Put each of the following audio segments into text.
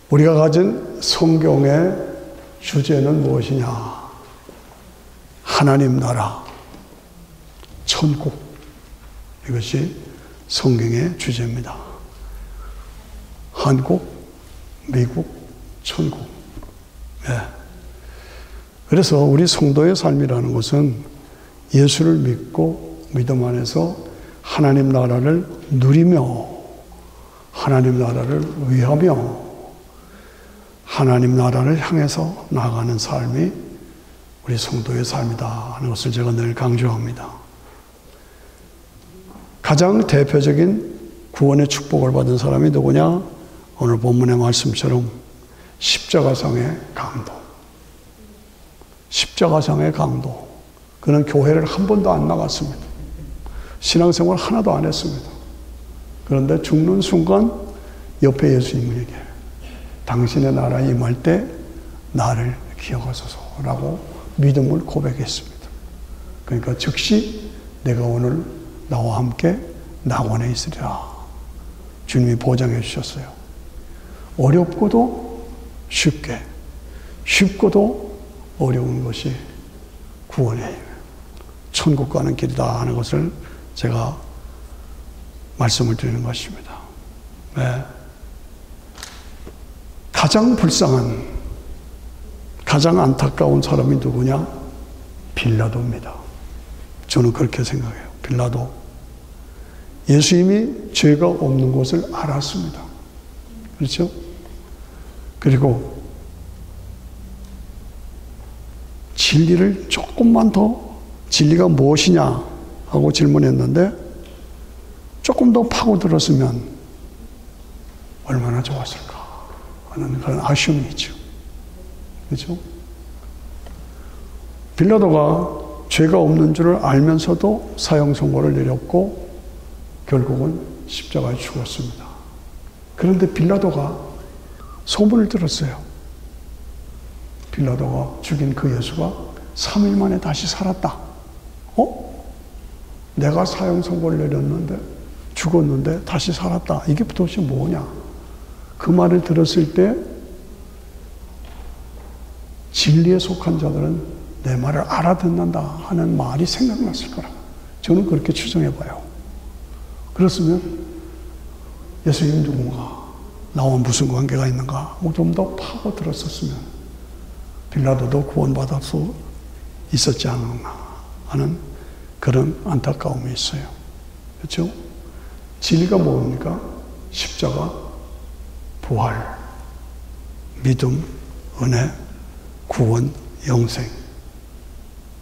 우리가 가진 성경의 주제는 무엇이냐? 하나님 나라, 천국. 이것이 성경의 주제입니다. 한국, 미국, 천국. 네. 그래서 우리 성도의 삶이라는 것은 예수를 믿고 믿음 안에서 하나님 나라를 누리며 하나님 나라를 위하며 하나님 나라를 향해서 나아가는 삶이 우리 성도의 삶이다 하는 것을 제가 늘 강조합니다. 가장 대표적인 구원의 축복을 받은 사람이 누구냐? 오늘 본문의 말씀처럼 십자가상의 강도. 십자가상의 강도. 그는 교회를 한 번도 안 나갔습니다. 신앙생활 하나도 안 했습니다. 그런데 죽는 순간 옆에 예수님에게 당신의 나라에 임할 때 나를 기억하소서라고 믿음을 고백했습니다. 그러니까 즉시 내가 오늘 나와 함께 낙원에 있으리라. 주님이 보장해 주셨어요. 어렵고도 쉽게, 쉽고도 어려운 것이 구원이에요. 천국 가는 길이다 하는 것을 제가 말씀을 드리는 것입니다. 네. 가장 불쌍한, 가장 안타까운 사람이 누구냐? 빌라도입니다. 저는 그렇게 생각해요. 빌라도. 예수님이 죄가 없는 것을 알았습니다. 그렇죠? 그리고 진리를 조금만 더, 진리가 무엇이냐 하고 질문했는데 조금 더 파고들었으면 얼마나 좋았을까 하는 그런 아쉬움이 있죠. 그렇죠? 빌라도가 죄가 없는 줄을 알면서도 사형 선고를 내렸고 결국은 십자가에 죽었습니다. 그런데 빌라도가 소문을 들었어요. 빌라도가 죽인 그 예수가 3일 만에 다시 살았다. 내가 사형 선고를 내렸는데 죽었는데 다시 살았다. 이게 도대체 뭐냐? 그 말을 들었을 때 진리에 속한 자들은 내 말을 알아듣는다 하는 말이 생각났을 거라. 저는 그렇게 추정해봐요. 그렇으면 예수님 누군가? 나와 무슨 관계가 있는가? 좀 더 파고들었었으면 빌라도도 구원받을 수 있었지 않았나 하는 그런 안타까움이 있어요. 그렇죠? 진리가 뭡니까? 십자가, 부활, 믿음, 은혜, 구원, 영생.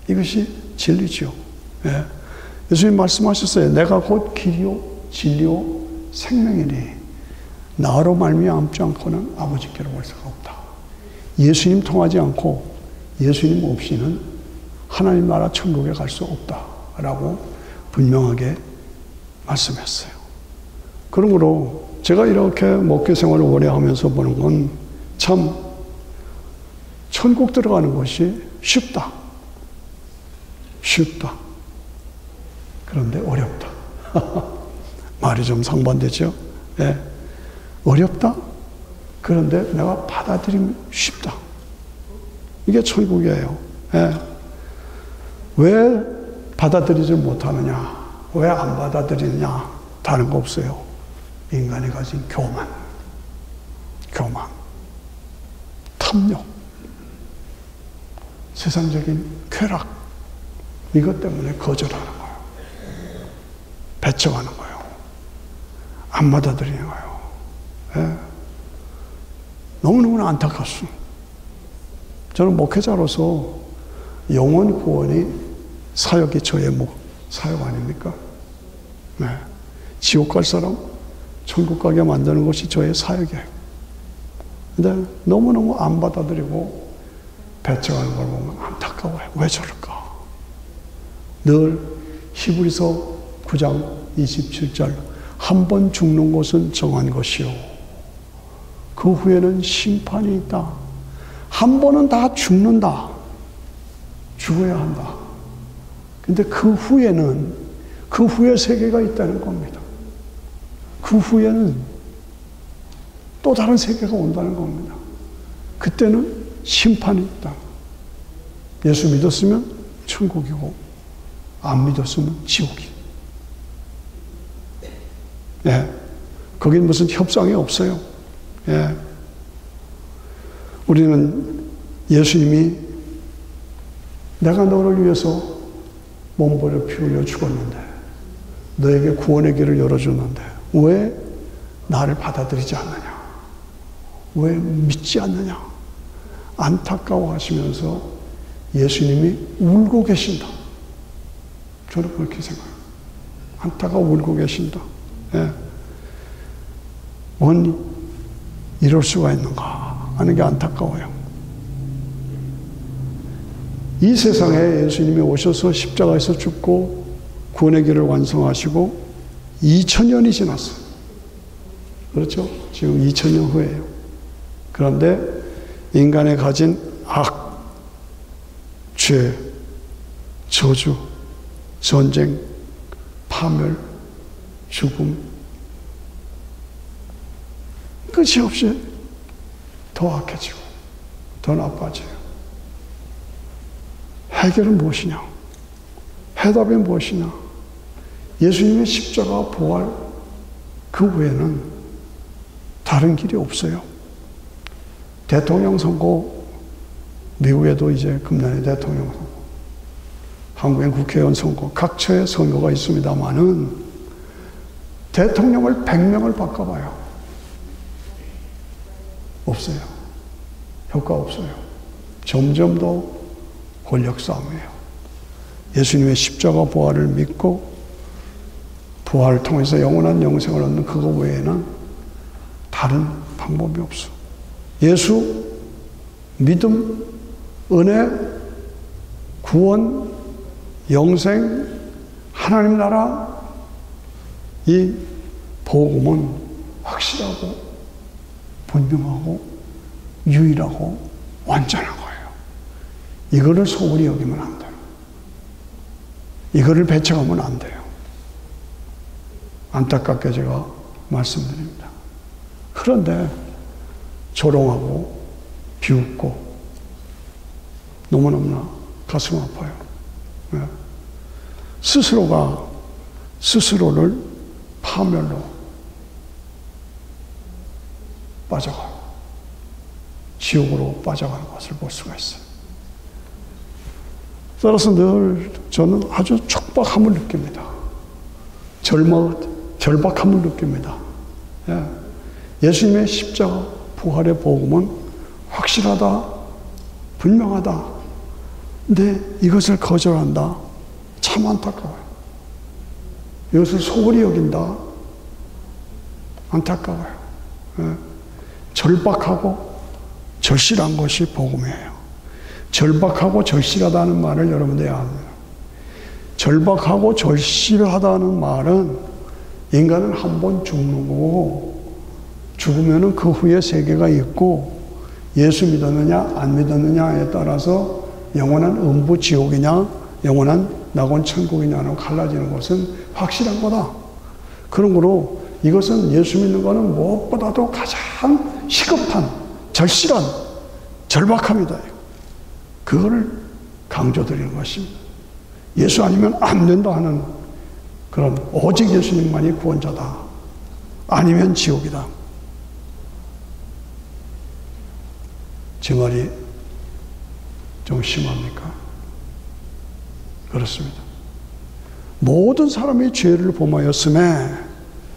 이것이 진리죠. 예. 예수님 말씀하셨어요. 내가 곧 길이요 진리요 생명이니 나로 말미암지 않고는 아버지께로 올 수가 없다. 예수님 통하지 않고 예수님 없이는 하나님 나라 천국에 갈 수 없다라고 분명하게 말씀했어요. 그러므로 제가 이렇게 목회 생활을 오래 하면서 보는 건 참 천국 들어가는 것이 쉽다. 쉽다. 그런데 어렵다. 말이 좀 상반되죠? 네. 어렵다? 그런데 내가 받아들이면 쉽다. 이게 천국이에요. 네. 왜 받아들이지 못하느냐? 왜 안 받아들이느냐? 다른 거 없어요. 인간이 가진 교만, 탐욕, 세상적인 쾌락, 이것 때문에 거절하는 거예요. 배척하는 거예요. 안 받아들이는 거예요. 예. 너무너무 안타깝습니다. 저는 목회자로서 영혼 구원이 사역이 저의 사역 아닙니까? 네. 지옥 갈 사람 천국 가게 만드는 것이 저의 사역이에요. 근데 너무너무 안 받아들이고 배척하는 걸 보면 안타까워요. 왜 저럴까? 늘 히브리서 9장 27절 한 번 죽는 것은 정한 것이요 그 후에는 심판이 있다. 한 번은 다 죽는다. 죽어야 한다. 근데 그 후에는 그 후에 세계가 있다는 겁니다. 그 후에는 또 다른 세계가 온다는 겁니다. 그때는 심판이 있다. 예수 믿었으면 천국이고 안 믿었으면 지옥이. 예, 거긴 무슨 협상이 없어요. 예, 우리는 예수님이 내가 너를 위해서 몸버려 피 흘려 죽었는데 너에게 구원의 길을 열어줬는데 왜 나를 받아들이지 않느냐? 왜 믿지 않느냐? 안타까워하시면서 예수님이 울고 계신다. 저는 그렇게 생각해요. 안타까워 울고 계신다. 예. 원 이럴 수가 있는가 하는 게 안타까워요. 이 세상에 예수님이 오셔서 십자가에서 죽고 구원의 길을 완성하시고 2000년이 지났어요. 그렇죠? 지금 2000년 후예요. 그런데 인간이 가진 악, 죄, 저주, 전쟁, 파멸, 죽음 끝이 없이 더 악해지고 더 나빠져요. 해결은 무엇이냐? 해답이 무엇이냐? 예수님의 십자가 부활 그 외에는 다른 길이 없어요. 대통령 선거, 미국에도 이제 금년에 대통령 선거, 한국엔 국회의원 선거, 각처에 선거가 있습니다만은 대통령을 100명을 바꿔봐요. 없어요. 효과 없어요. 점점 더 권력 싸움이에요. 예수님의 십자가 부활을 믿고 부활을 통해서 영원한 영생을 얻는 그거 외에는 다른 방법이 없어. 예수, 믿음, 은혜, 구원, 영생, 하나님 나라, 이 복음은 확실하고 분명하고 유일하고 완전한 거예요. 이거를 소홀히 여기면 안 돼요. 이거를 배척하면 안 돼요. 안타깝게 제가 말씀드립니다. 그런데 조롱하고 비웃고 너무너무나 가슴 아파요. 네. 스스로가 스스로를 파멸로 빠져가고 지옥으로 빠져가는 것을 볼 수가 있어요. 따라서 늘 저는 아주 촉박함을 느낍니다. 절박함을 느낍니다. 예. 예수님의 십자가 부활의 복음은 확실하다, 분명하다. 근데 이것을 거절한다. 참 안타까워요. 이것을 소홀히 여긴다. 안타까워요. 예. 절박하고 절실한 것이 복음이에요. 절박하고 절실하다는 말을 여러분들이 압니다. 절박하고 절실하다는 말은 인간은 한 번 죽는 거고 죽으면은 그 후에 세계가 있고 예수 믿었느냐 안 믿었느냐에 따라서 영원한 음부 지옥이냐 영원한 낙원 천국이냐로 갈라지는 것은 확실한 거다. 그러므로 이것은 예수 믿는 것은 무엇보다도 가장 시급한 절실한 절박함이다. 그거를 강조드리는 것입니다. 예수 아니면 안 된다 하는 그런 오직 예수님만이 구원자다. 아니면 지옥이다. 제 말이 좀 심합니까? 그렇습니다. 모든 사람이 죄를 범하였음에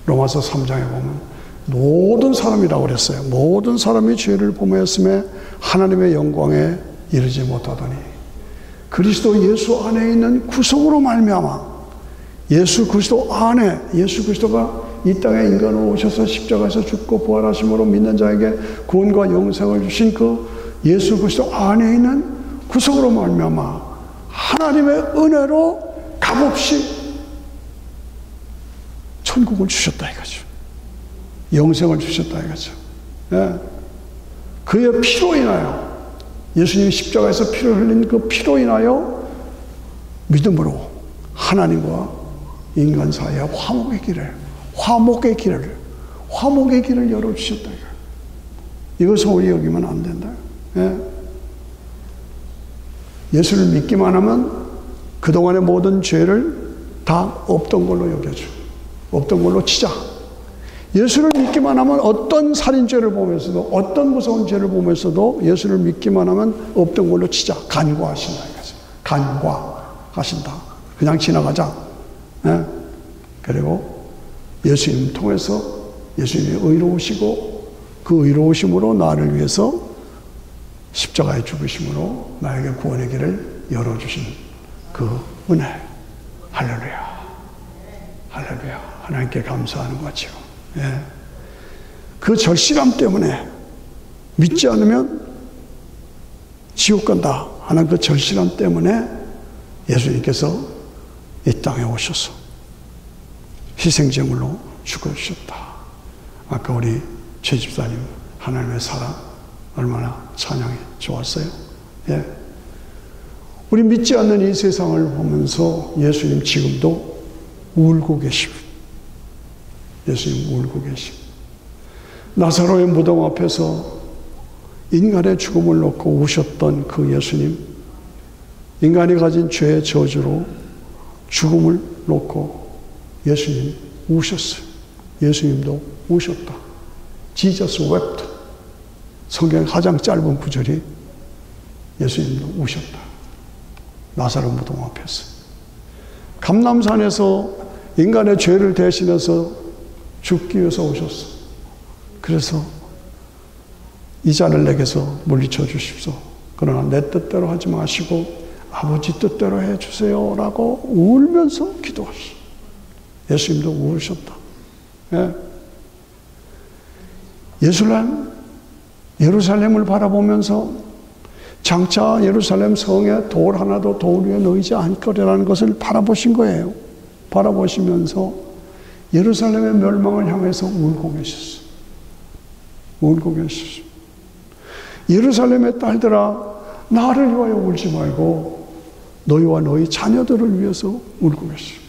로마서 3장에 보면 모든 사람이라고 그랬어요. 모든 사람이 죄를 범하였음에 하나님의 영광에 이르지 못하더니 그리스도 예수 안에 있는 구속으로 말미암아 예수 그리스도 안에 예수 그리스도가 이 땅에 인간으로 오셔서 십자가에서 죽고 부활하심으로 믿는 자에게 구원과 영생을 주신 그 예수 그리스도 안에 있는 구속으로 말미암아 하나님의 은혜로 값없이 천국을 주셨다 이거죠. 영생을 주셨다 이거죠. 예. 그의 피로 인하여 예수님이 십자가에서 피를 흘린 그 피로 인하여 믿음으로 하나님과 인간 사이의 화목의 길을 열어주셨다. 이거 소홀히 여기면 안 된다. 예? 예수를 믿기만 하면 그동안의 모든 죄를 다 없던 걸로 여겨줘. 없던 걸로 치자. 예수를 믿기만 하면 어떤 살인죄를 보면서도, 어떤 무서운 죄를 보면서도 예수를 믿기만 하면 없던 걸로 치자. 간과하신다. 간과하신다. 그냥 지나가자. 예? 그리고 예수님 통해서 예수님이 의로우시고 그 의로우심으로 나를 위해서 십자가에 죽으심으로 나에게 구원의 길을 열어주신 그 은혜. 할렐루야. 할렐루야. 하나님께 감사하는 거죠. 예. 그 절실함 때문에 믿지 않으면 지옥 간다 하는 그 절실함 때문에 예수님께서 이 땅에 오셔서 희생제물로 죽어주셨다. 아까 우리 최 집사님 하나님의 사랑 얼마나 찬양이 좋았어요. 예. 우리 믿지 않는 이 세상을 보면서 예수님 지금도 울고 계십니다. 예수님 울고 계십니다. 나사로의 무덤 앞에서 인간의 죽음을 놓고 우셨던 그 예수님, 인간이 가진 죄의 저주로 죽음을 놓고 예수님 우셨어요. 예수님도 우셨다. Jesus wept. 성경 가장 짧은 구절이 예수님도 우셨다. 나사로 무덤 앞에서. 감람산에서 인간의 죄를 대신해서 죽기 위해서 오셨어. 그래서 이 잔을 내게서 물리쳐 주십시오. 그러나 내 뜻대로 하지 마시고 아버지 뜻대로 해 주세요. 라고 울면서 기도하셨어. 예수님도 우셨다. 예. 예루살렘을 바라보면서 장차 예루살렘 성에 돌 하나도 돌 위에 놓이지 않거리라는 것을 바라보신 거예요. 바라보시면서 예루살렘의 멸망을 향해서 울고 계셨어요. 울고 계셨어요. 예루살렘의 딸들아, 나를 위하여 울지 말고 너희와 너희 자녀들을 위해서 울고 계셨어요.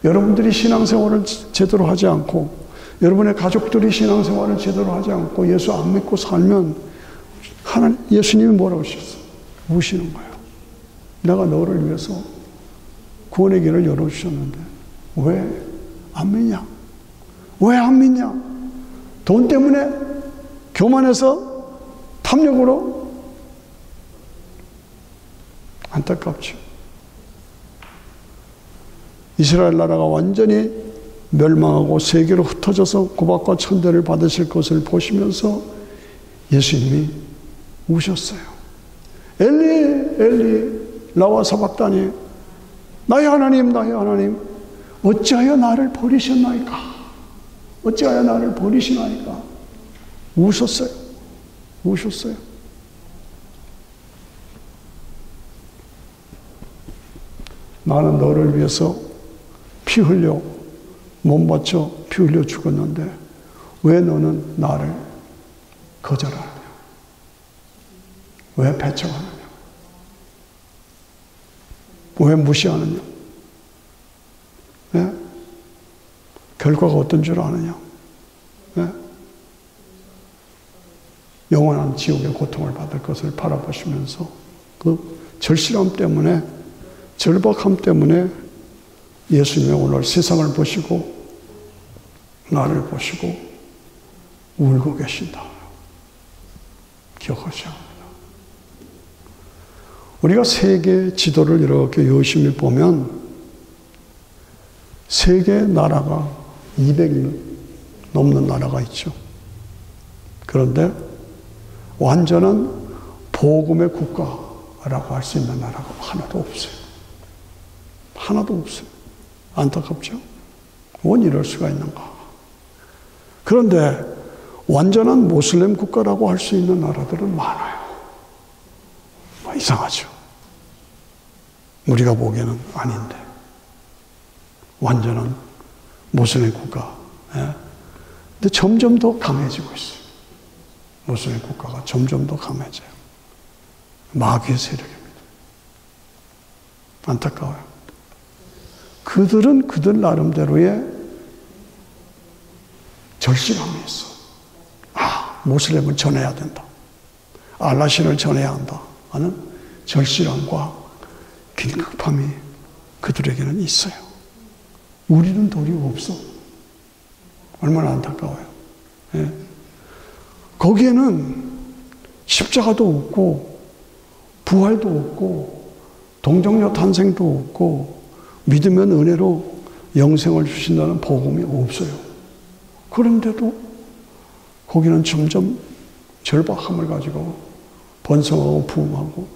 여러분들이 신앙생활을 제대로 하지 않고 여러분의 가족들이 신앙생활을 제대로 하지 않고 예수 안 믿고 살면 예수님이 뭐라고 하셨어요? 우시는 거예요. 내가 너를 위해서 구원의 길을 열어주셨는데 왜 안 믿냐? 왜 안 믿냐? 돈 때문에 교만해서 탐욕으로? 안타깝죠. 이스라엘 나라가 완전히 멸망하고 세계로 흩어져서 구박과 천대를 받으실 것을 보시면서 예수님이 우셨어요. 엘리 엘리 라와 사박다니, 나의 하나님 나의 하나님 어찌하여 나를 버리셨나이까? 어찌하여 나를 버리시나이까? 우셨어요. 우셨어요. 나는 너를 위해서 피 흘려 몸 바쳐 피 흘려 죽었는데 왜 너는 나를 거절하느냐? 왜 배척하느냐? 왜 무시하느냐? 네? 결과가 어떤 줄 아느냐? 네? 영원한 지옥의 고통을 받을 것을 바라보시면서 그 절실함 때문에, 절박함 때문에 예수님의 오늘 세상을 보시고 나를 보시고 울고 계신다. 기억하셔야 합니다. 우리가 세계 지도를 이렇게 열심히 보면 세계 나라가 200이 넘는 나라가 있죠. 그런데 완전한 복음의 국가라고 할 수 있는 나라가 하나도 없어요. 하나도 없어요. 안타깝죠? 왜 이럴 수가 있는가? 그런데 완전한 모슬렘 국가라고 할 수 있는 나라들은 많아요. 이상하죠? 우리가 보기에는 아닌데. 완전한 모슬렘 국가. 예? 근데 점점 더 강해지고 있어요. 모슬렘 국가가 점점 더 강해져요. 마귀의 세력입니다. 안타까워요. 그들은 그들 나름대로의 절실함이 있어. 모슬렘을 전해야 된다. 알라신을 전해야 한다 하는 절실함과 긴급함이 그들에게는 있어요. 우리는 도리가 없어. 얼마나 안타까워요. 예. 거기에는 십자가도 없고 부활도 없고 동정녀 탄생도 없고 믿으면 은혜로 영생을 주신다는 복음이 없어요. 그런데도 거기는 점점 절박함을 가지고 번성하고 부흥하고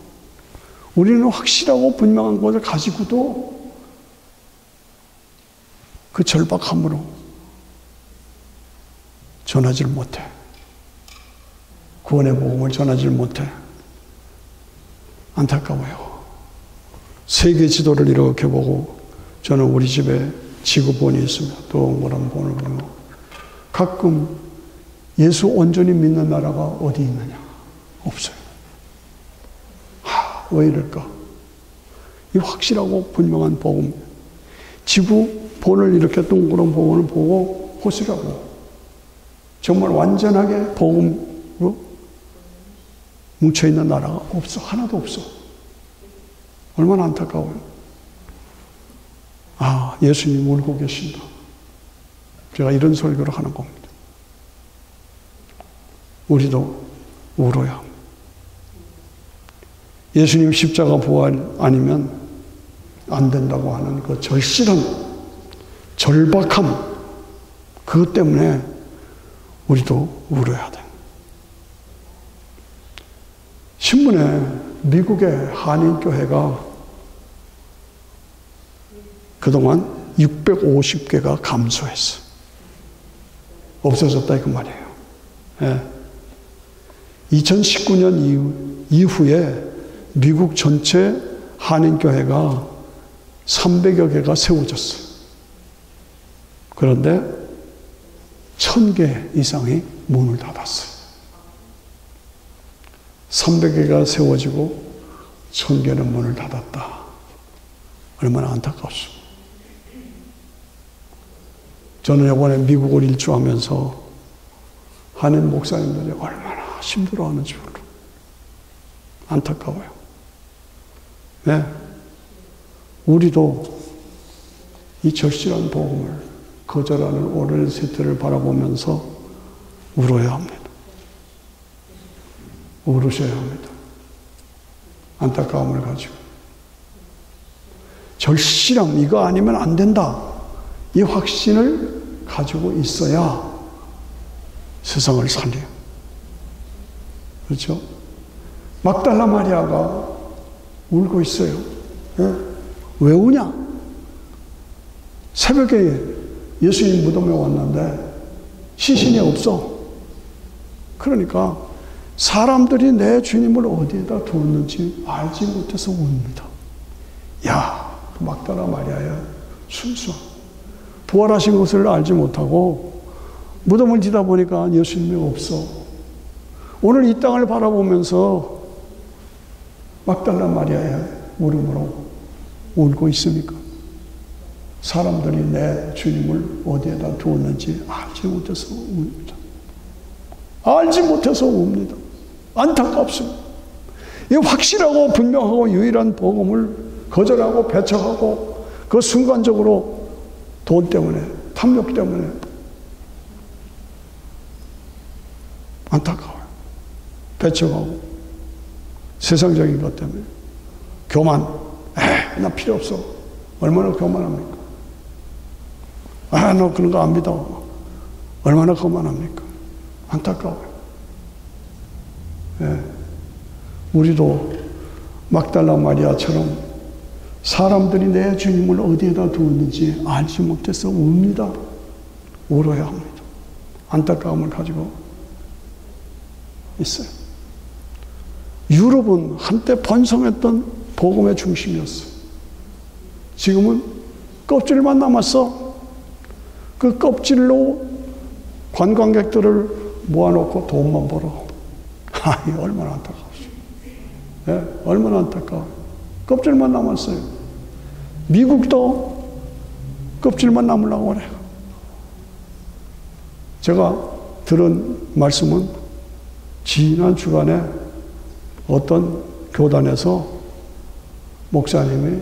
우리는 확실하고 분명한 것을 가지고도 그 절박함으로 전하지를 못해. 구원의 복음을 전하지를 못해. 안타까워요. 세계 지도를 이렇게 보고 저는 우리 집에 지구본이 있으며 동그란 본을 보며 가끔 예수 온전히 믿는 나라가 어디 있느냐? 없어요. 왜 이럴까? 이 확실하고 분명한 복음. 지구본을 이렇게 동그란 본을 보고 호시라고 정말 완전하게 복음으로 뭉쳐있는 나라가 없어. 하나도 없어. 얼마나 안타까워요. 예수님 울고 계신다. 제가 이런 설교를 하는 겁니다. 우리도 울어야 합니다. 예수님 십자가 부활 아니면 안 된다고 하는 그 절실함, 절박함, 그것 때문에 우리도 울어야 돼. 신문에 미국의 한인교회가 그동안 650개가 감소했어. 없어졌다 그 말이에요. 예. 2019년 이후에 미국 전체 한인교회가 300여 개가 세워졌어요. 그런데 1000개 이상이 문을 닫았어요. 300개가 세워지고 1000개는 문을 닫았다. 얼마나 안타깝소. 저는 이번에 미국을 일주하면서 한인 목사님들이 얼마나 힘들어하는지 몰라. 안타까워요. 네. 우리도 이 절실한 복음을 거절하는 오랜 세태를 바라보면서 울어야 합니다. 울으셔야 합니다. 안타까움을 가지고. 절실함, 이거 아니면 안 된다. 이 확신을 가지고 있어야 세상을 살려요. 그렇죠? 막달라 마리아가 울고 있어요. 네? 왜 우냐? 새벽에 예수님 무덤에 왔는데 시신이 없어. 그러니까 사람들이 내 주님을 어디에다 두었는지 알지 못해서 웁니다. 야, 그 막달라 마리아야 순수함. 부활하신 것을 알지 못하고 무덤을 지다 보니까 예수님이 없어. 오늘 이 땅을 바라보면서 막달라 마리아의 울음으로 울고 있습니까? 사람들이 내 주님을 어디에다 두었는지 알지 못해서 웁니다. 알지 못해서 웁니다. 안타깝습니다. 이 확실하고 분명하고 유일한 복음을 거절하고 배척하고 그 순간적으로 돈 때문에, 탐욕 때문에 안타까워요. 배척하고 세상적인 것 때문에 교만, 나 필요 없어. 얼마나 교만합니까? 너 그런 거 안 믿어. 얼마나 교만합니까? 안타까워요. 예. 우리도 막달라 마리아처럼 사람들이 내 주님을 어디에다 두었는지 알지 못해서 웁니다. 울어야 합니다. 안타까움을 가지고 있어요. 유럽은 한때 번성했던 복음의 중심이었어요. 지금은 껍질만 남았어. 그 껍질로 관광객들을 모아놓고 돈만 벌어. 이게 얼마나 안타까워요. 네? 얼마나 안타까워요. 껍질만 남았어요. 미국도 껍질만 남으려고 그래요. 제가 들은 말씀은 지난 주간에 어떤 교단에서 목사님이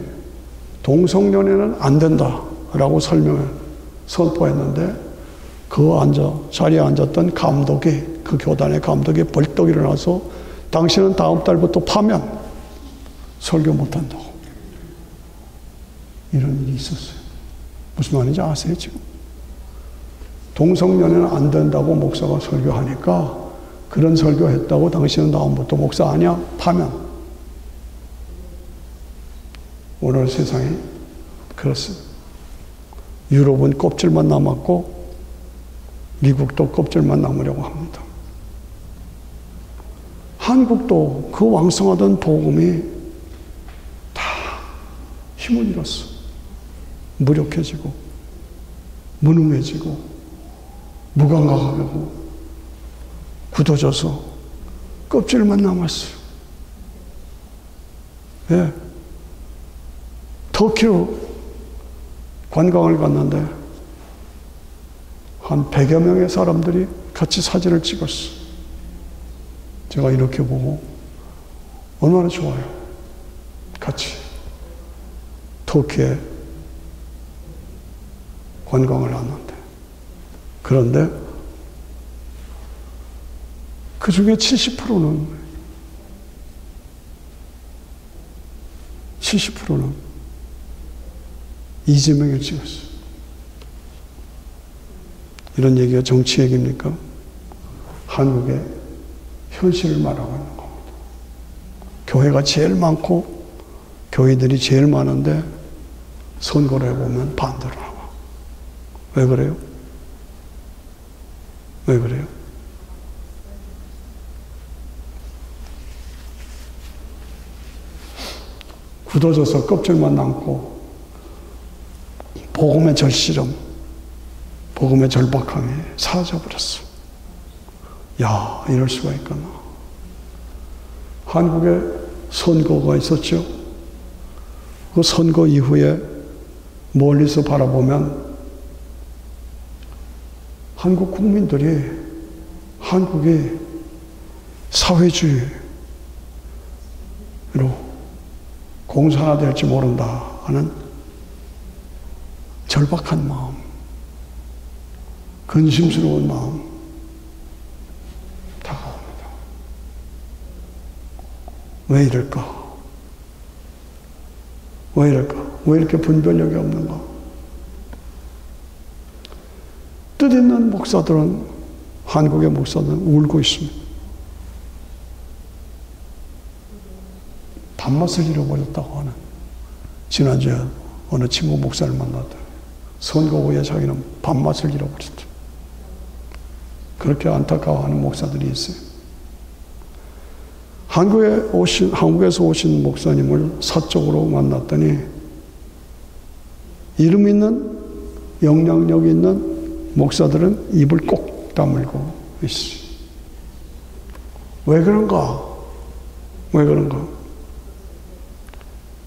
동성연애는 안 된다라고 선포했는데 자리에 앉았던 감독이, 그 교단의 감독이 벌떡 일어나서 당신은 다음 달부터 파면 설교 못한다고. 이런 일이 있었어요. 무슨 말인지 아세요, 지금? 동성연애는 안 된다고 목사가 설교하니까 그런 설교했다고 당신은 다음부터 목사 아니야? 파면. 오늘 세상이 그렇습니다. 유럽은 껍질만 남았고 미국도 껍질만 남으려고 합니다. 한국도 그 왕성하던 복음이 다 힘을 잃었어. 무력해지고 무능해지고 무감각하고 굳어져서 껍질만 남았어요. 예. 터키로 관광을 갔는데 한 100여 명의 사람들이 같이 사진을 찍었어. 제가 이렇게 보고 얼마나 좋아요. 같이 터키에 관광을 왔는데. 그런데 그 중에 70%는 이재명을 찍었어요. 이런 얘기가 정치 얘기입니까? 한국의 현실을 말하고 있는 겁니다. 교회가 제일 많고 교회들이 제일 많은데 선거를 해보면 반대로 나와. 왜 그래요? 왜 그래요? 굳어져서 껍질만 남고 복음의 절실함, 복음의 절박함이 사라져버렸어. 야, 이럴 수가 있구나. 한국에 선거가 있었죠. 그 선거 이후에 멀리서 바라보면 한국 국민들이 한국이 사회주의로 공산화될지 모른다 하는 절박한 마음, 근심스러운 마음 다가옵니다. 왜 이럴까? 왜 이럴까? 왜 이렇게 분별력이 없는가? 뜻있는 목사들은, 한국의 목사들은 울고 있습니다. 밥맛을 잃어버렸다고 하는, 지난주에 어느 친구 목사를 만났더니 선거 후에 자기는 밥맛을 잃어버렸다. 그렇게 안타까워하는 목사들이 있어요. 한국에서 오신 목사님을 사적으로 만났더니 이름 있는, 영향력 있는 목사들은 입을 꼭 다물고 있어요. 왜 그런가? 왜 그런가?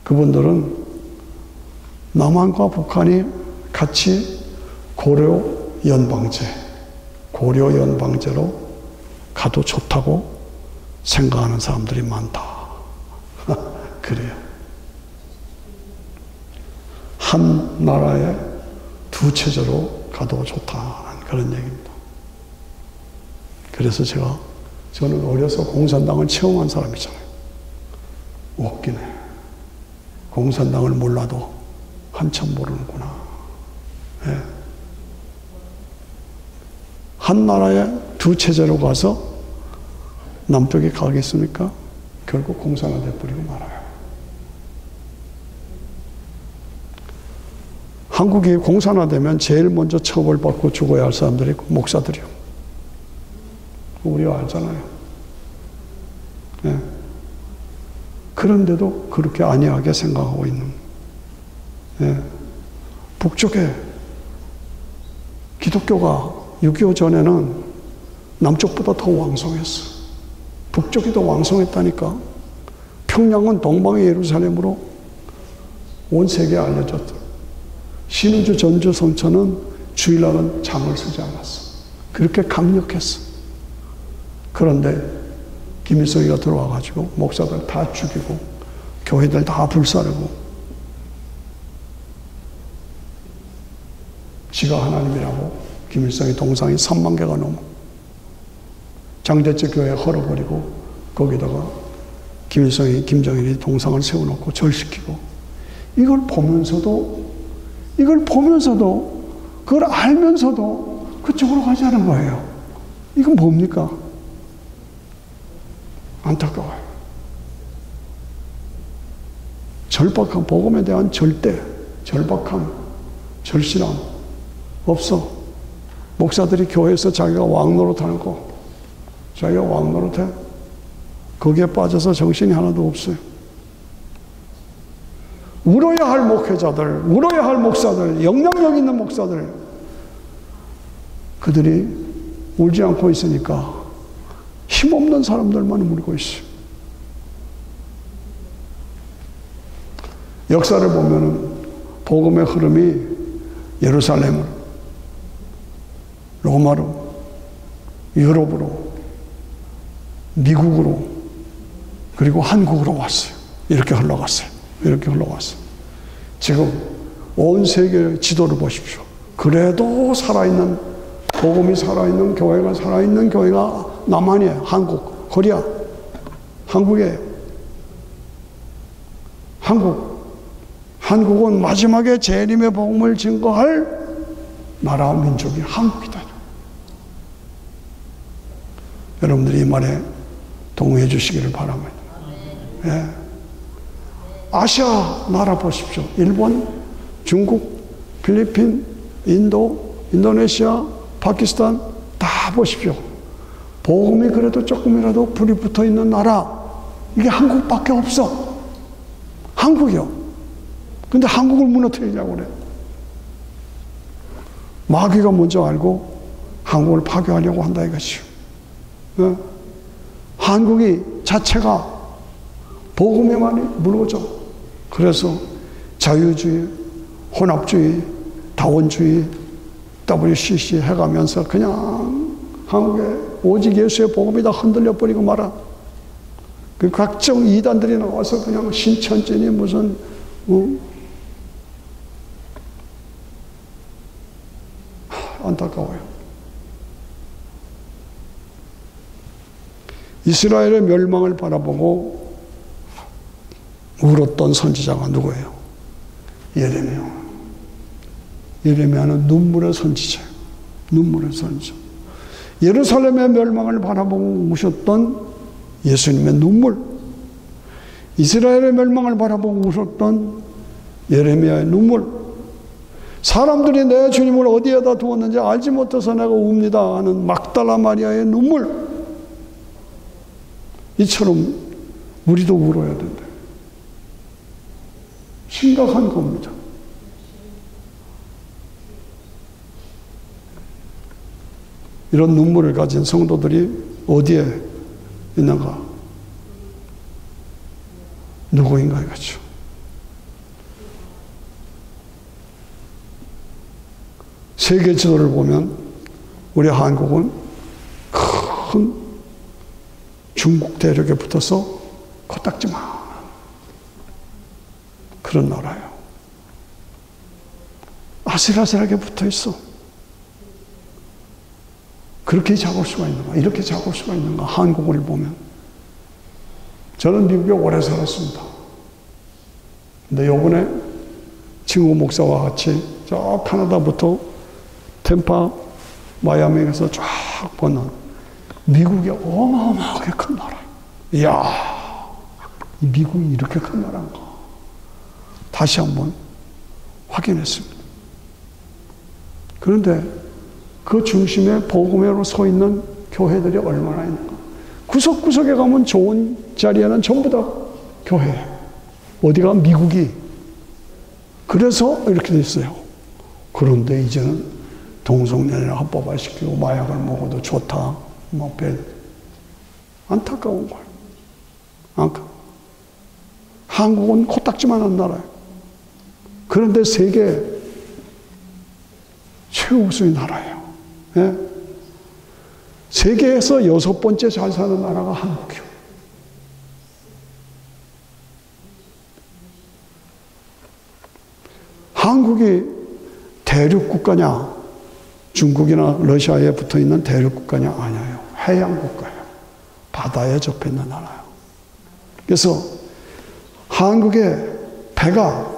그분들은 남한과 북한이 같이 고려 연방제로 가도 좋다고 생각하는 사람들이 많다. 그래요. 한 나라의 두 체제로 가도 좋다는 그런 얘기입니다. 그래서 저는 어려서 공산당을 체험한 사람이잖아요. 웃기네. 공산당을 몰라도 한참 모르는구나. 예. 한 나라의 두 체제로 가서 남쪽에 가겠습니까? 결국 공산화돼 버리고 말아요. 한국이 공산화되면 제일 먼저 처벌받고 죽어야 할 사람들이 목사들이요. 우리가 알잖아요. 예. 그런데도 그렇게 안이하게 생각하고 있는. 예. 북쪽에 기독교가 6.25 전에는 남쪽보다 더 왕성했어. 북쪽이 더 왕성했다니까. 평양은 동방의 예루살렘으로 온 세계에 알려졌다. 신의주 전주 성천은 주일날은 장을 서지 않았어. 그렇게 강력했어. 그런데 김일성이가 들어와가지고 목사들 다 죽이고 교회들 다 불사르고 지가 하나님이라고 김일성의 동상이 3만 개가 넘어 장제제 교회 헐어버리고 거기다가 김일성이 김정일이 동상을 세워놓고 절시키고 이걸 보면서도 그걸 알면서도 그쪽으로 가지 않은 거예요. 이건 뭡니까? 안타까워요. 절박함, 복음에 대한 절박함, 절실함 없어. 목사들이 교회에서 자기가 왕노릇하는 거, 자기가 왕노릇해. 거기에 빠져서 정신이 하나도 없어요. 울어야 할 목회자들, 울어야 할 목사들, 영향력 있는 목사들, 그들이 울지 않고 있으니까 힘없는 사람들만 울고 있어요. 역사를 보면은 복음의 흐름이 예루살렘으로, 로마로, 유럽으로, 미국으로, 그리고 한국으로 왔어요. 이렇게 흘러갔어요. 이렇게 흘러갔어요. 지금 온 세계 지도를 보십시오. 그래도 살아있는, 복음이 살아있는 교회가, 살아있는 교회가 남한이에요. 한국, 코리아, 한국이에요. 한국은 마지막에 재림의 복음을 증거할 나라 민족이 한국이다. 여러분들이 이 말에 동의해 주시기를 바랍니다. 예. 아시아 나라 보십시오. 일본, 중국, 필리핀, 인도, 인도네시아, 파키스탄 다 보십시오. 복음이 그래도 조금이라도 불이 붙어 있는 나라, 이게 한국밖에 없어. 한국이요. 근데 한국을 무너뜨리려고 그래. 마귀가 먼저 알고 한국을 파괴하려고 한다 이것이요. 네? 한국이 자체가 복음에 많이 무너져. 그래서 자유주의, 혼합주의, 다원주의, WCC 해가면서 그냥 한국에 오직 예수의 복음이 다 흔들려 버리고 말아. 그 각종 이단들이 나와서 그냥 신천지니 무슨 안타까워요. 이스라엘의 멸망을 바라보고 울었던 선지자가 누구예요? 예레미야. 예레미야는 눈물의 선지자예요. 눈물의 선지자. 예루살렘의 멸망을 바라보고 우셨던 예수님의 눈물. 이스라엘의 멸망을 바라보고 우셨던 예레미야의 눈물. 사람들이 내 주님을 어디에다 두었는지 알지 못해서 내가 웁니다 하는 막달라 마리아의 눈물. 이처럼 우리도 울어야 된다. 심각한 겁니다. 이런 눈물을 가진 성도들이 어디에 있는가? 누구인가 이거죠. 세계 지도를 보면 우리 한국은 큰 중국 대륙에 붙어서 코딱지만 그런 나라예요. 아슬아슬하게 붙어 있어. 그렇게 작을 수가 있는가? 이렇게 작을 수가 있는가? 한국을 보면. 저는 미국에 오래 살았습니다. 근데 요번에 친구 목사와 같이 저 카나다부터 템파, 마이애미에서 쫙 보는 미국이 어마어마하게 큰 나라. 이야, 이 미국이 이렇게 큰 나라인가? 다시 한번 확인했습니다. 그런데 그 중심에 복음으로 서 있는 교회들이 얼마나 있는가? 구석구석에 가면 좋은 자리에는 전부 다 교회. 어디가 미국이. 그래서 이렇게 됐어요. 그런데 이제는 동성연애를 합법화시키고 마약을 먹어도 좋다. 뭐 안타까운 거예요. 한국은 코딱지만한 나라예요. 그런데 세계 최우수의 나라예요. 예? 세계에서 6번째 잘 사는 나라가 한국이요. 한국이 대륙 국가냐? 중국이나 러시아에 붙어 있는 대륙 국가냐? 아니에요. 해양 국가예요. 바다에 접해 있는 나라예요. 그래서 한국의 배가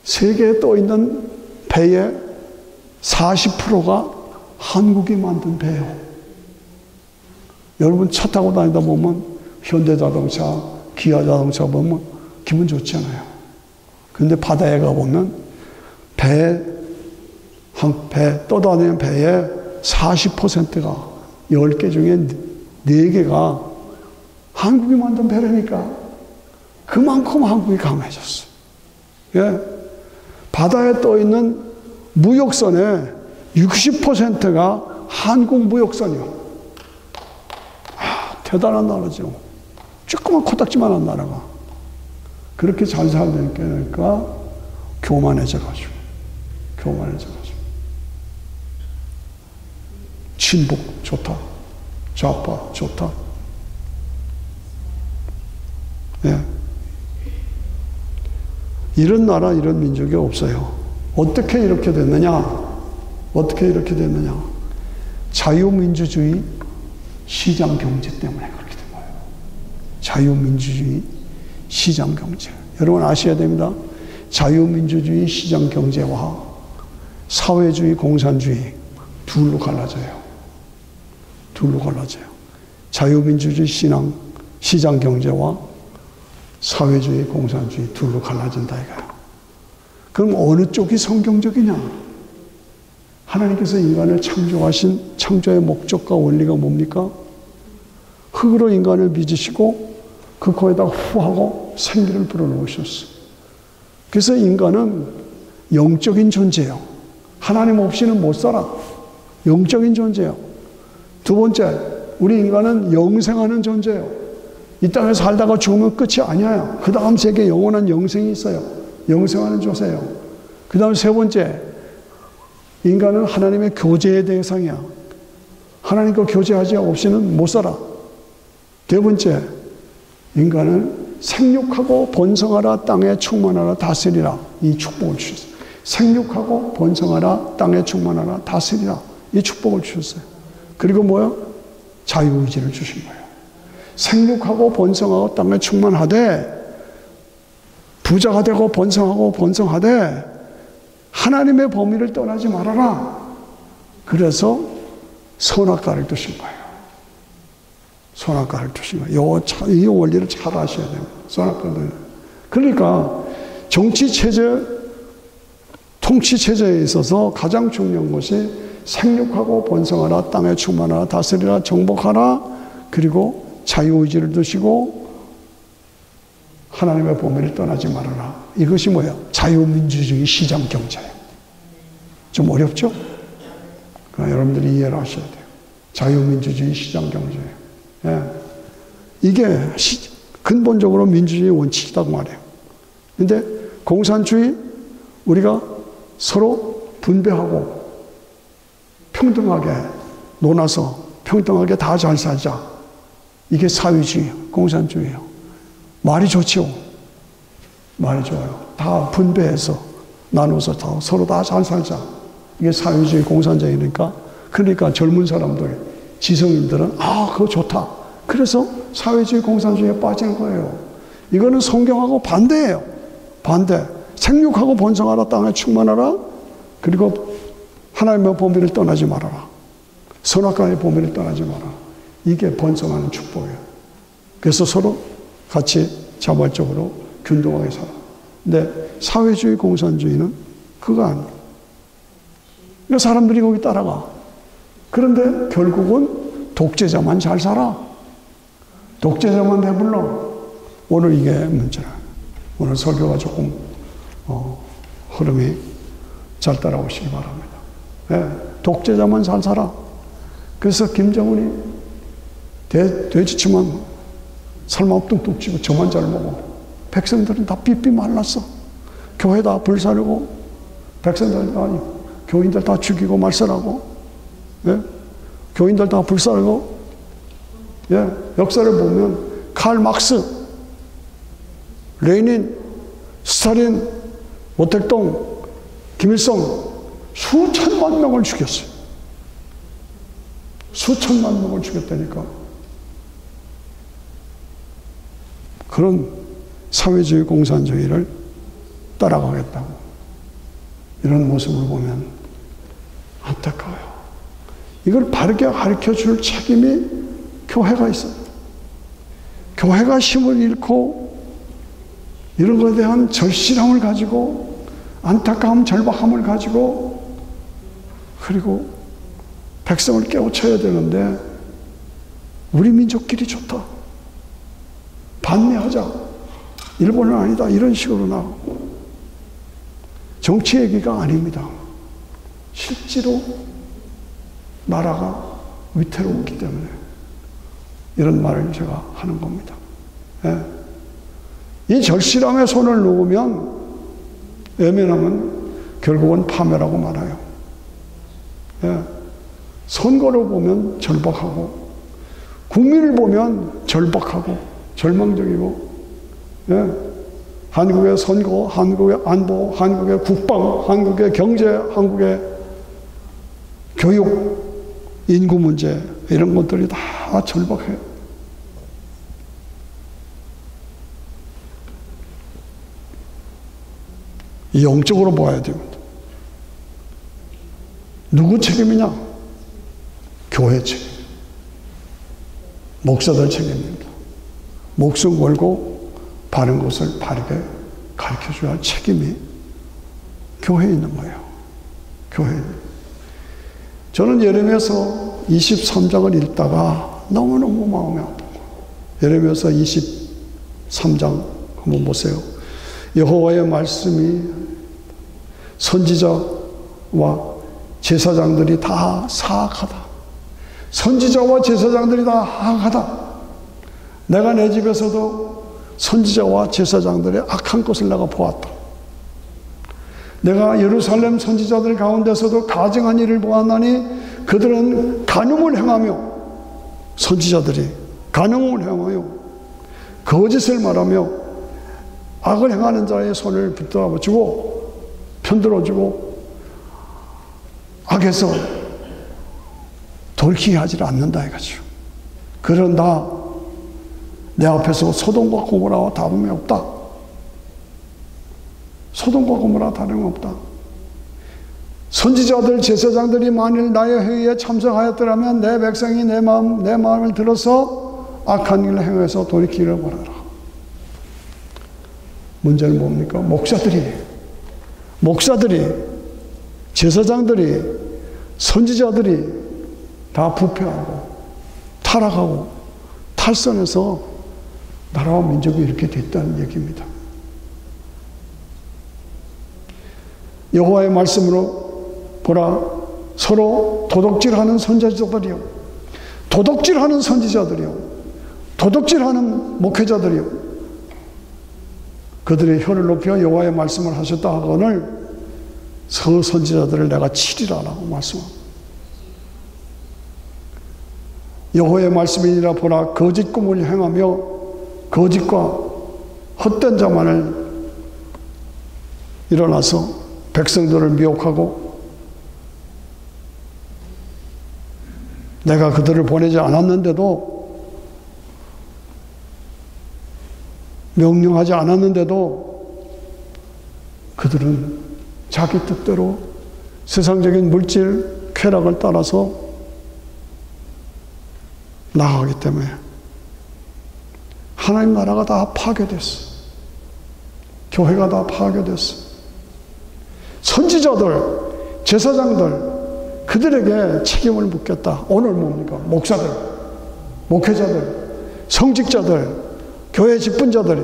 세계에 떠 있는 배의 40%가 한국이 만든 배예요. 여러분 차 타고 다니다 보면 현대자동차, 기아자동차 보면 기분 좋잖아요. 그런데 바다에 가보면 배 떠다니는 배의 40%가 10개 중에 4개가 한국이 만든 배라니까 그만큼 한국이 강해졌어요. 예. 바다에 떠 있는 무역선의 60%가 한국 무역선이요. 대단한 나라죠. 조그만 코딱지만한 나라가 그렇게 잘 살니까 교만해져가지고 친북 좋다, 좌파 좋다. 예. 이런 나라, 이런 민족이 없어요. 어떻게 이렇게 됐느냐? 자유민주주의 시장경제 때문에 그렇게 된 거예요. 자유민주주의 시장경제. 여러분 아셔야 됩니다. 자유민주주의 시장경제와 사회주의 공산주의 둘로 갈라져요. 자유민주주의 시장경제와 사회주의 공산주의 둘로 갈라진다 이거예요. 그럼 어느 쪽이 성경적이냐? 하나님께서 인간을 창조하신 창조의 목적과 원리가 뭡니까? 흙으로 인간을 빚으시고 그 코에다 후하고 생기를 불어넣으셨어요. 그래서 인간은 영적인 존재예요. 하나님 없이는 못 살아. 영적인 존재예요. 두 번째, 우리 인간은 영생하는 존재예요. 이 땅에 살다가 죽으면 끝이 아니에요. 그 다음 세계에 영원한 영생이 있어요. 영생하는 존재예요. 그 다음 세 번째, 인간은 하나님의 교제의 대상이야. 하나님과 교제하지 없이는 못 살아. 네 번째, 인간은 생육하고 번성하라, 땅에 충만하라, 다스리라. 이 축복을 주셨어요. 생육하고 번성하라, 땅에 충만하라, 다스리라. 이 축복을 주셨어요. 그리고 뭐요? 자유의지를 주신 거예요. 생육하고 번성하고 땅에 충만하되 부자가 되고 번성하되 하나님의 범위를 떠나지 말아라. 그래서 선악과를 두신 거예요. 선악과를 두신 거예요. 이 원리를 잘 아셔야 됩니다. 선악과를. 그러니까 정치체제, 통치체제에 있어서 가장 중요한 것이 생육하고 번성하라, 땅에 충만하라, 다스리라, 정복하라, 그리고 자유의지를 두시고 하나님의 범위를 떠나지 말아라. 이것이 뭐예요? 자유민주주의 시장경제예요. 좀 어렵죠? 그러나 여러분들이 이해를 하셔야 돼요. 자유민주주의 시장경제예요. 예. 이게 근본적으로 민주주의의 원칙이라고 말해요. 근데 공산주의, 우리가 서로 분배하고 평등하게 논아서 평등하게 다 잘 살자. 이게 사회주의, 공산주의예요. 말이 좋죠. 말이 좋아요. 다 분배해서 나눠서 다 서로 다 잘 살자. 이게 사회주의, 공산주의니까. 그러니까 젊은 사람들, 지성인들은 그거 좋다. 그래서 사회주의, 공산주의에 빠진 거예요. 이거는 성경하고 반대예요. 반대. 생육하고 번성하라, 땅에 충만하라. 그리고 하나님의 범위를 떠나지 말아라. 선악과의 범위를 떠나지 마라. 이게 번성하는 축복이에요. 그래서 서로 같이 자발적으로 균등하게 살아. 근데 사회주의, 공산주의는 그거 아니에요. 그러니까 사람들이 거기 따라가. 그런데 결국은 독재자만 잘 살아. 독재자만 배불러. 오늘 이게 문제라. 오늘 설교가 조금 흐름이 잘 따라오시기 바랍니다. 네, 독재자만 잘 살아. 그래서 김정은이 돼지치만 살만 뚱뚱 찌고 저만 잘 먹어. 백성들은 다 삐삐 말랐어. 교회 다 불사르고 백성들 교인들 다 죽이고 말살하고, 예? 교인들 다 불사르고, 예? 역사를 보면 칼 막스, 레닌, 스탈린, 모택동 김일성 수천만 명을 죽였어요. 수천만 명을 죽였다니까. 그런 사회주의 공산주의를 따라가겠다고. 이런 모습을 보면 안타까워요. 이걸 바르게 가르쳐 줄 책임이 교회가 있어요. 교회가 힘을 잃고 이런 것에 대한 절실함을 가지고 안타까움, 절박함을 가지고 그리고 백성을 깨우쳐야 되는데 우리 민족끼리 좋다. 반대하자. 일본은 아니다. 이런 식으로 나오고. 정치 얘기가 아닙니다. 실제로 나라가 위태로웠기 때문에 이런 말을 제가 하는 겁니다. 예. 이 절실함에 손을 놓으면 외면하면 결국은 파멸하고 말아요. 예. 선거를 보면 절박하고 국민을 보면 절박하고 절망적이고 예. 한국의 선거, 한국의 안보, 한국의 국방, 한국의 경제, 한국의 교육, 인구 문제 이런 것들이 다 절박해요. 영적으로 봐야 됩니다. 누구 책임이냐? 교회 책임. 목사들 책임입니다. 목숨 걸고 바른 것을 바르게 가르쳐줘야 할 책임이 교회에 있는 거예요. 교회에. 저는 예레미야서 23장을 읽다가 너무너무 마음이 아프고 예레미야서 23장 한번 보세요. 여호와의 말씀이 선지자와 제사장들이 다 사악하다. 선지자와 제사장들이 다 악하다. 내가 내 집에서도 선지자와 제사장들의 악한 것을 내가 보았다. 내가 예루살렘 선지자들 가운데서도 가증한 일을 보았나니 그들은 간음을 행하며 선지자들이 간음을 행하며 거짓을 말하며 악을 행하는 자의 손을 붙들어주고 편들어주고 악에서 돌이키게 하지 않는다 이거죠. 그런다 내 앞에서 소돔과 고모라와 다름이 없다. 소돔과 고모라 다름이 없다. 선지자들 제사장들이 만일 나의 회의에 참석하였더라면 내 백성이 내 마음을 들어서 악한 일을 행해서 돌이키기를 바라라. 문제는 뭡니까? 목사들이 제사장들이 선지자들이 다 부패하고 타락하고 탈선해서 나라와 민족이 이렇게 됐다는 얘기입니다. 여호와의 말씀으로 보라, 서로 도둑질하는 선지자들이요, 도둑질하는 선지자들이요, 도둑질하는 목회자들이요, 그들의 혀를 높여 여호와의 말씀을 하셨다 하거늘 선지자들을 내가 치리라라고 말씀합니다. 여호와의 말씀이니라 보라, 거짓 꿈을 행하며 거짓과 헛된 자만을 일어나서 백성들을 미혹하고 내가 그들을 보내지 않았는데도 명령하지 않았는데도 그들은 자기 뜻대로 세상적인 물질 쾌락을 따라서 나아가기 때문에 하나님 나라가 다 파괴됐어. 교회가 다 파괴됐어. 선지자들, 제사장들, 그들에게 책임을 묻겠다. 오늘 뭡니까? 목사들, 목회자들, 성직자들, 교회 직분자들이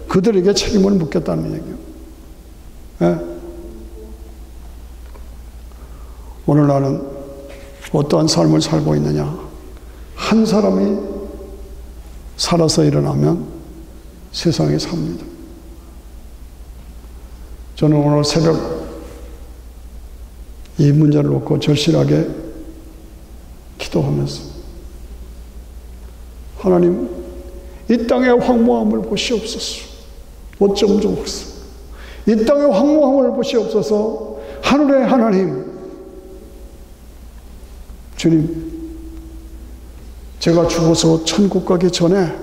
그들에게 책임을 묻겠다는 얘기예요. 네? 오늘 나는 어떠한 삶을 살고 있느냐? 한 사람이 살아서 일어나면 세상이 삽니다. 저는 오늘 새벽 이 문제를 놓고 절실하게 기도하면서 하나님, 이 땅의 황무함을 보시옵소서. 어쩜 좋겠어. 이 땅의 황무함을 보시옵소서. 하늘의 하나님, 주님, 제가 죽어서 천국 가기 전에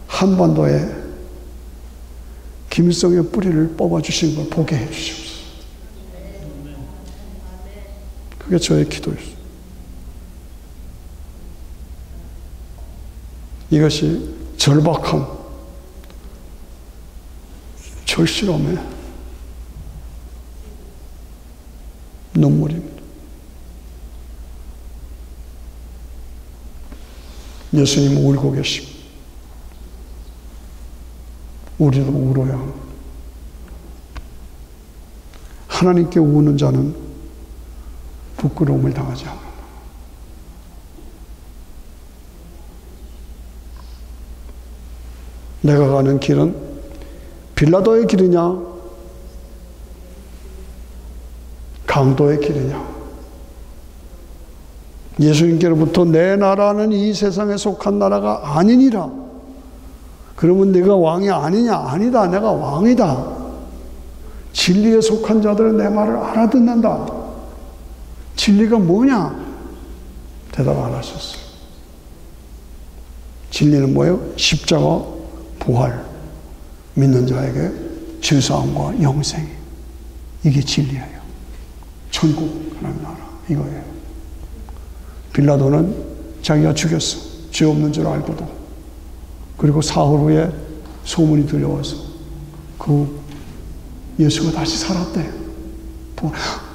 한반도에 김일성의 뿌리를 뽑아주신 걸 보게 해주시옵소서. 그게 저의 기도였어요. 이것이 절박함, 절실함에 눈물입니다. 예수님 울고 계십니다. 우리도 울어야 합니다. 하나님께 우는 자는 부끄러움을 당하지 않는다. 내가 가는 길은 빌라도의 길이냐, 강도의 길이냐. 예수님께로부터 내 나라는 이 세상에 속한 나라가 아니니라. 그러면 내가 왕이 아니냐? 아니다. 내가 왕이다. 진리에 속한 자들은 내 말을 알아듣는다. 진리가 뭐냐? 대답 안 하셨어요. 진리는 뭐예요? 십자가, 부활, 믿는 자에게 죄사함과 영생. 이게 진리예요. 천국, 하나님 나라. 이거예요. 빌라도는 자기가 죽였어. 죄 없는 줄 알고도. 그리고 사흘 후에 소문이 들려와서 그 예수가 다시 살았대.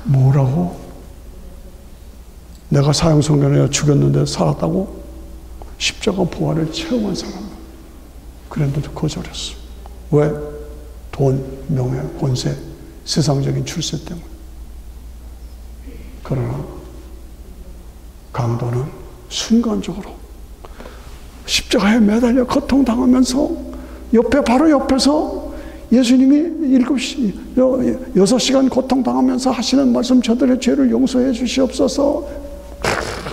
뭐라고? 내가 사형선고를 죽였는데 살았다고? 십자가 부활을 체험한 사람. 그런데도 거절했어. 왜? 돈, 명예, 권세, 세상적인 출세 때문에. 그러나 강도는 순간적으로 십자가에 매달려 고통당하면서 바로 옆에서 예수님이 6시간 고통당하면서 하시는 말씀, 저들의 죄를 용서해 주시옵소서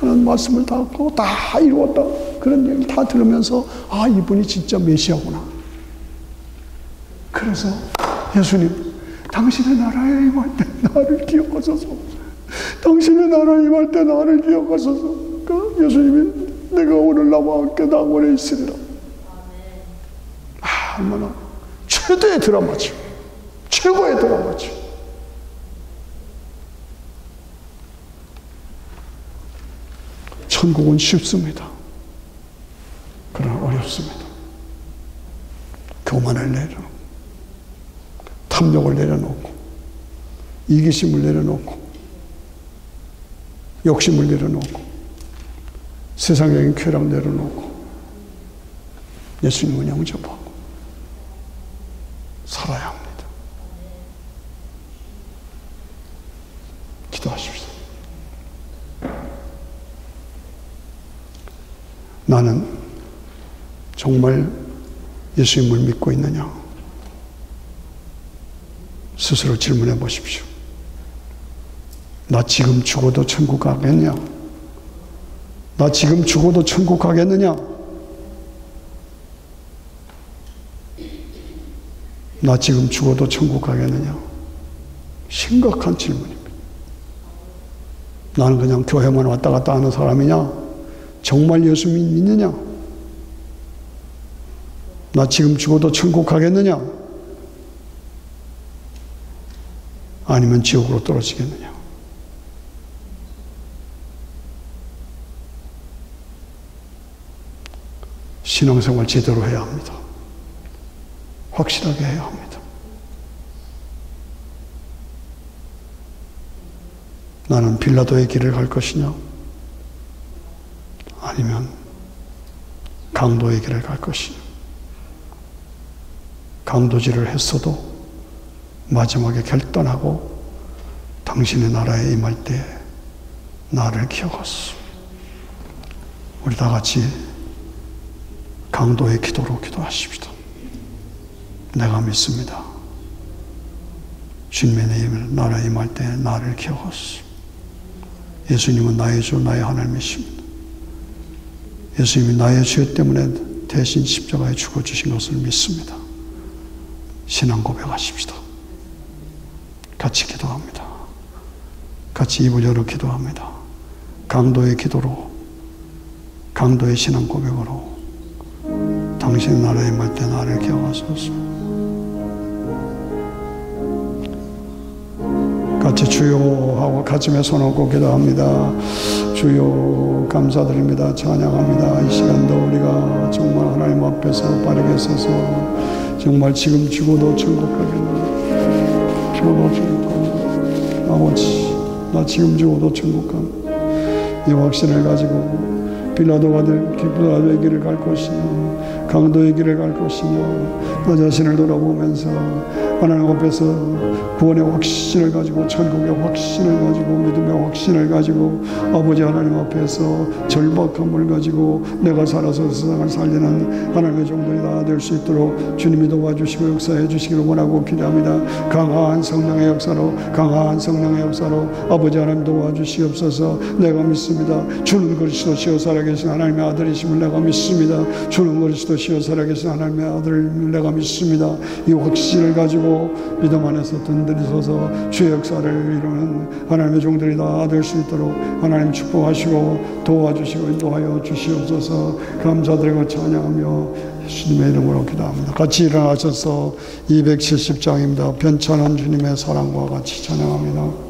하는 말씀을 다 하고 다 이루었다. 그런 얘기를 다 들으면서 아, 이분이 진짜 메시아구나. 그래서 예수님, 당신의 나라에 임할 때 나를 기억하소서. 당신의 나라에 임할 때 나를 기억하소서. 예수님이 내가 오늘 나와 함께 낙원에 있으리라. 아, 얼마나 최대의 드라마죠. 최고의 드라마죠. 천국은 쉽습니다. 그러나 어렵습니다. 교만을 내려놓고, 탐욕을 내려놓고, 이기심을 내려놓고, 욕심을 내려놓고, 세상적인 쾌락 내려놓고, 예수님을 영접하고 살아야 합니다. 기도하십시오. 나는 정말 예수님을 믿고 있느냐? 스스로 질문해 보십시오. 나 지금 죽어도 천국 가겠냐? 나 지금 죽어도 천국 가겠느냐? 나 지금 죽어도 천국 가겠느냐? 심각한 질문입니다. 나는 그냥 교회만 왔다 갔다 하는 사람이냐? 정말 예수 믿느냐? 나 지금 죽어도 천국 가겠느냐? 아니면 지옥으로 떨어지겠느냐? 신앙생활 제대로 해야 합니다. 확실하게 해야 합니다. 나는 빌라도의 길을 갈 것이냐? 아니면 강도의 길을 갈 것이냐? 강도질을 했어도 마지막에 결단하고 당신의 나라에 임할 때 나를 기억하소. 우리 다 같이 강도의 기도로 기도하십시다. 내가 믿습니다. 주님의 나라에 임할 때 나를 기억하소. 예수님은 나의 주, 나의 하나님이십니다. 예수님이 나의 죄 때문에 대신 십자가에 죽어주신 것을 믿습니다. 신앙 고백하십시다. 같이 기도합니다. 같이 입을 열어 기도합니다. 강도의 기도로, 강도의 신앙 고백으로 당신 나라에 임할 때 나를 기억하소서. 같이 주여 하고 가슴에 손 얹고 기도합니다. 주여 감사드립니다. 찬양합니다. 이 시간도 우리가 정말 하나님 앞에서 바르게 서서 정말 지금 죽어도 천국 가겠나, 죽어도 천국 가겠나, 아버지 나 지금 죽어도 천국 가는 이 확신을 가지고 빌라도의 길을 갈 것이냐, 강도의 길을 갈 것이냐, 너 자신을 돌아보면서 하나님 앞에서 구원의 확신을 가지고, 천국의 확신을 가지고, 믿음의 확신을 가지고, 아버지 하나님 앞에서 절박함을 가지고 내가 살아서 세상을 살리는 하나님의 종들이 다 될 수 있도록 주님이 도와주시고 역사해 주시기를 원하고 기도합니다. 강한 성령의 역사로, 강한 성령의 역사로 아버지 하나님 도와주시옵소서. 내가 믿습니다. 주는 그리스도시요 살아계신 하나님의 아들이심을 내가 믿습니다. 주는 그리스도시요 살아계신 하나님의 아들을 내가 믿습니다. 이 확신을 가지고 믿음 안에서 든든히 서서 주의 역사를 이루는 하나님의 종들이 다 될 수 있도록 하나님 축복하시고 도와주시고 인도하여 주시옵소서. 감사드리고 찬양하며 예수님의 이름으로 기도합니다. 같이 일어나셔서 270장입니다. 편찮은 주님의 사랑과 같이 찬양합니다.